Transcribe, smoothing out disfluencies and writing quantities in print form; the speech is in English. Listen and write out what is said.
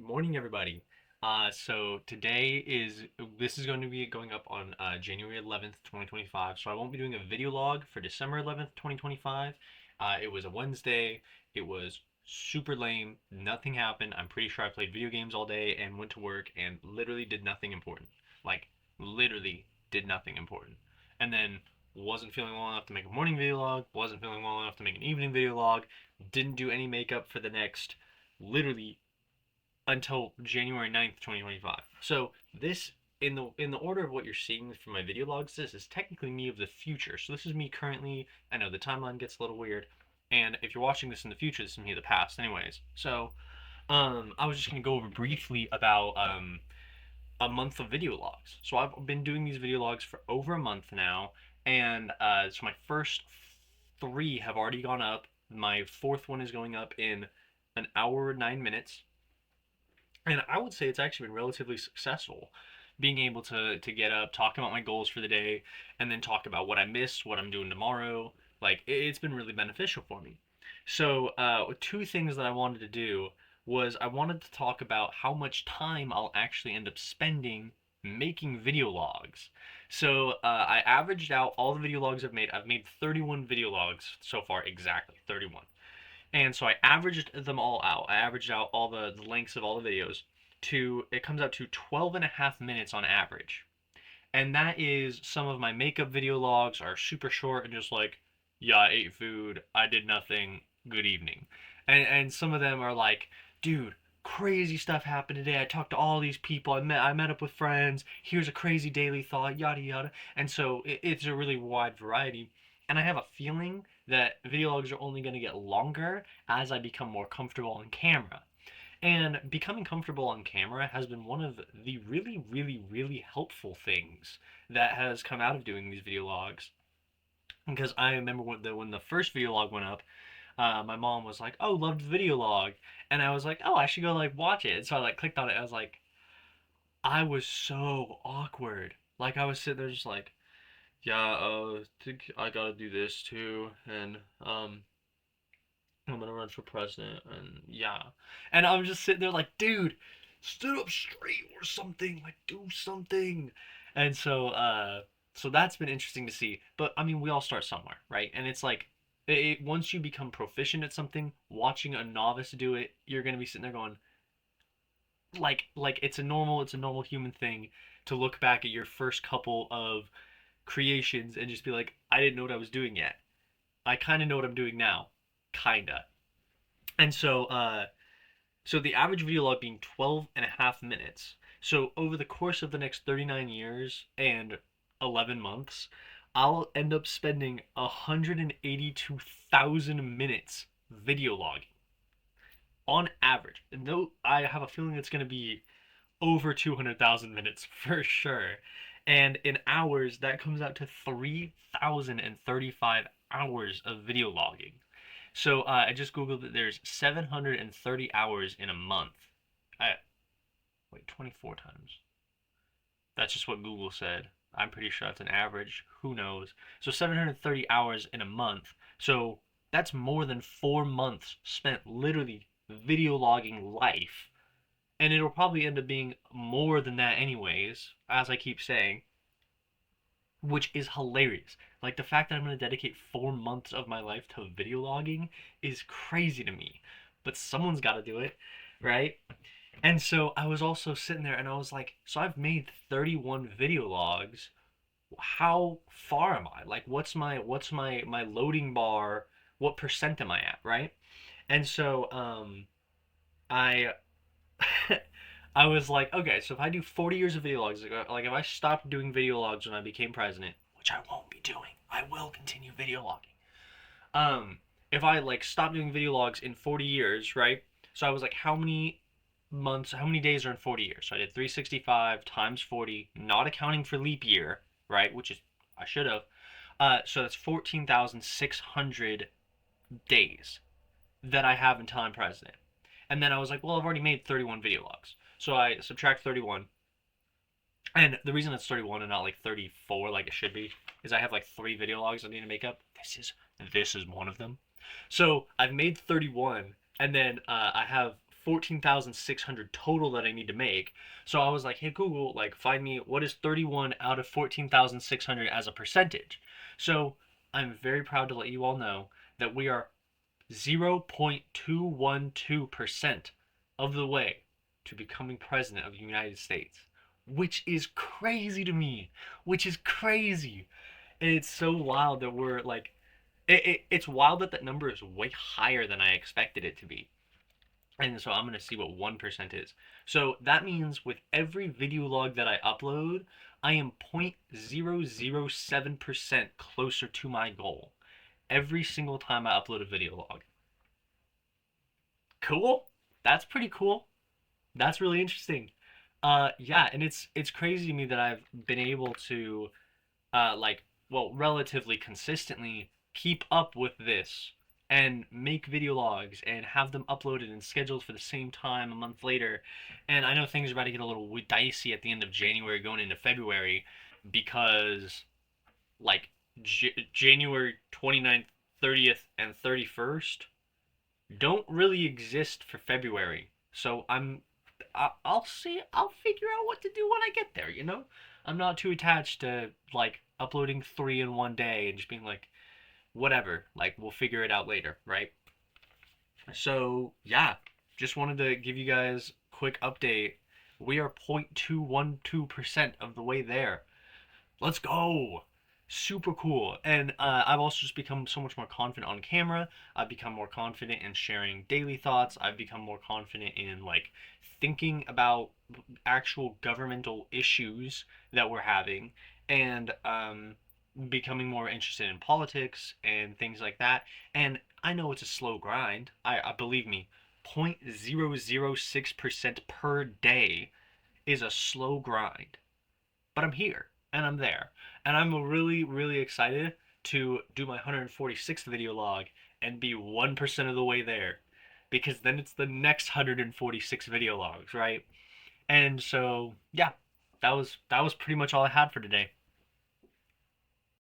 Morning, everybody. So today this is going to be going up on January 11th, 2025. So I won't be doing a video log for December 11th, 2025. It was a Wednesday. It was super lame. Nothing happened. I'm pretty sure I played video games all day and went to work and literally did nothing important. Like literally did nothing important. And then wasn't feeling well enough to make a morning video log. Wasn't feeling well enough to make an evening video log. Didn't do any makeup for the next literally until January 9th, 2025. So this in the order of what you're seeing from my video logs, this is technically me of the future. So this is me currently. I know the timeline gets a little weird, and if you're watching this in the future, this is me of the past, anyways. So I was just gonna go over briefly about a month of video logs. So I've been doing these video logs for over a month now, and so my first three have already gone up. My fourth one is going up in an hour 9 minutes, and I would say it's actually been relatively successful, being able to get up, talk about my goals for the day, and then talk about what I missed, what I'm doing tomorrow. Like it's been really beneficial for me. So two things that I wanted to do was I wanted to talk about how much time I'll actually end up spending making video logs. So I averaged out all the video logs I've made. I've made 31 video logs so far, exactly 31. And so I averaged them all out. I averaged out all the lengths of all the videos to, it comes out to 12 and a half minutes on average. And that is, some of my makeup video logs are super short and just like, yeah, I ate food, I did nothing, good evening. And some of them are like, dude, crazy stuff happened today. I talked to all these people. I met up with friends. Here's a crazy daily thought, yada yada. And so it's a really wide variety. And I have a feeling that video logs are only going to get longer as I become more comfortable on camera. And becoming comfortable on camera has been one of the really, really, really helpful things that has come out of doing these video logs. Because I remember when the first video log went up, my mom was like, "Oh, loved the video log," and I was like, "Oh, I should go like watch it." And so I like clicked on it. I was like, I was so awkward. Like I was sitting there just like, "Yeah, think I gotta do this too," and I'm gonna run for president, and yeah. And I'm just sitting there like, dude, stood up straight or something, like do something. And so that's been interesting to see. But I mean, we all start somewhere, right? And it's like, once you become proficient at something, watching a novice do it, you're gonna be sitting there going, like it's a normal human thing to look back at your first couple of creations and just be like, I didn't know what I was doing yet. I kind of know what I'm doing now, kinda. And so the average video log being 12 and a half minutes. So over the course of the next 39 years and 11 months, I'll end up spending 182,000 minutes video logging on average. And though I have a feeling it's going to be over 200,000 minutes for sure. And in hours, that comes out to 3,035 hours of video logging. So I just googled that there's 730 hours in a month. I wait 24 times. That's just what Google said. I'm pretty sure that's an average. Who knows? So 730 hours in a month. So that's more than 4 months spent literally video logging life. And it'll probably end up being more than that anyways, as I keep saying, which is hilarious. Like the fact that I'm going to dedicate 4 months of my life to video logging is crazy to me. But someone's got to do it, right? And so I was also sitting there and I was like, so I've made 31 video logs. How far am I? Like what's my loading bar? What percent am I at, right? And so I I was like, okay, so if I do 40 years of video logs, like if I stopped doing video logs when I became president, which I won't be doing, I will continue video logging. If I like stop doing video logs in 40 years, right? So I was like, how many months, how many days are in 40 years? So I did 365 times 40, not accounting for leap year, right? Which is, I should have. So that's 14,600 days that I have until I'm president. And then I was like, well, I've already made 31 video logs. So I subtract 31. And the reason it's 31 and not like 34 like it should be is I have like three video logs I need to make up. This is one of them. So I've made 31, and then I have 14,600 total that I need to make. So I was like, hey Google, like find me what is 31 out of 14,600 as a percentage. So I'm very proud to let you all know that we are 0.212% of the way to becoming president of the United States, which is crazy to me. Which is crazy. And it's so wild that we're like, it's wild that that number is way higher than I expected it to be. And so I'm going to see what 1% is. So that means with every video log that I upload, I am 0.007% closer to my goal every single time I upload a video log. Cool? That's pretty cool. That's really interesting. Yeah, and it's crazy to me that I've been able to like, well, relatively consistently keep up with this and make video logs and have them uploaded and scheduled for the same time a month later. And I know things are about to get a little dicey at the end of January going into February because like January 29th, 30th, and 31st don't really exist for February. So I'll see. I'll figure out what to do when I get there. You know, I'm not too attached to like uploading three in one day and just being like, whatever. Like we'll figure it out later, right? So yeah, just wanted to give you guys a quick update. We are 0.212% of the way there. Let's go. Super cool. And I've also just become so much more confident on camera. I've become more confident in sharing daily thoughts. I've become more confident in like thinking about actual governmental issues that we're having and becoming more interested in politics and things like that. And I know it's a slow grind. I believe me, 0.006% per day is a slow grind, but I'm here and I'm there. And I'm really, really excited to do my 146th video log and be 1% of the way there. Because then it's the next 146 video logs, right? And so, yeah, that was pretty much all I had for today.